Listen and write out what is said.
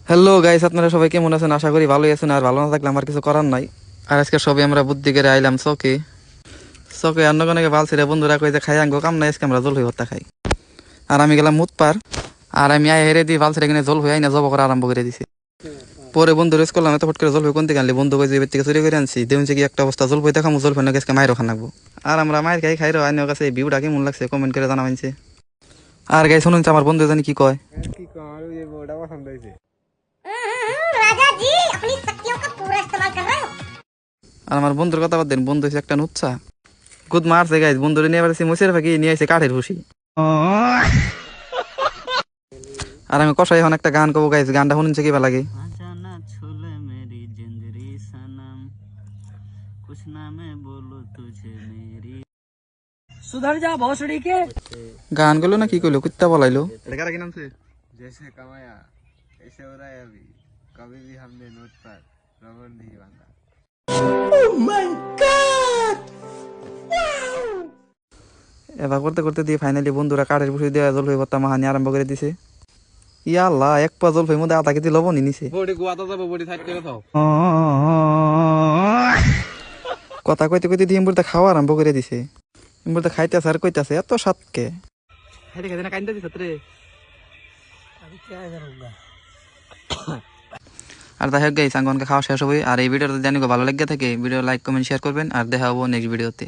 Hello guys, আপনারা সবাই কেমন আছেন? আশা করি ভালোই আছেন। আর ভালো না থাকলে আমার কিছু করার নাই। আর আজকে সবাই আমরা বুদ্ধি করে আইলাম চকে অন্য কোনো বালছিরে বন্ধুরা কই যে খাই আঙ্গো কাম নাই, আজকে আমরা জল হয়ে হত্যা খাই। আর আমি গেলাম মুতপার, আর আমি আয় হেরে দিই বালছিরে কিনে জল হয়ে আইনা জব করা আরম্ভ করে দিছি। পরে বন্ধু রেস করলাম, এত ফট করে জল হয়ে কোন থেকে আনলি? বন্ধু কই যে এবার থেকে চুরি করে আনছি, দেখুন কি একটা অবস্থা। জল হয়ে দেখাম, জল হয়ে আজকে মায়ের ওখান লাগবো। আর আমরা মায়ের খাই রো আইনের কাছে ভিউটা কেমন লাগছে কমেন্ট করে জানাবেনছে। আর গাই শুনুন আমার বন্ধু জানি কি কয়। কি কর ये बोड़ा पसंद है। राजा जी अपनी शक्तियों का पूरा इस्तेमाल कर रहे हो। আর আমার বন্ধুর কথা বাদ দেন, বন্ধু হচ্ছে একটা নুচ্ছা গুদ মারছে গাইজ। বন্ধুরে নিয়ে পারছি মুসের ফাঁকি নিয়ে আসছে কাঠের ভুসি। আর আমি কষাই এখন একটা গান কবো গাইজ, গানটা শুনছে কি ভালো লাগে। सुधर जा भोसड़ी के। গান গুলো না কি কইলো, কুত্তা বলাইলো। जैसे कमाया ऐसे हो रहा है अभी, कभी भी हमने नोट पर रबर नहीं बांधा। এবার করতে করতে দিয়ে ফাইনালি বন্ধুরা কাঠের ভুসি দিয়ে জল হয়ে ভর্তা মাহানি আরম্ভ করে দিছে। ইয়া আল্লাহ, এক পা জল হয়ে মধ্যে আধা কেজি লবণই নিছে। কথা কইতে কইতে দিয়ে ইমবুরতে খাওয়া আরম্ভ করে দিছে। ইমবুরতে খাইতেছে আর কইতাছে এত সাতকে খাইতে খাইতে না কাইন্দা দিছে রে। अभी क्या करूंगा। আর দেখা গাইস আঙ্গনকে খাওয়া শেষ হবে। আর এই ভিডিওটা জানি ভালো লাগে থাকে, ভিডিও লাইক কমেন্ট শেয়ার করবেন। আর দেখা হবো নেক্সট ভিডিওতে।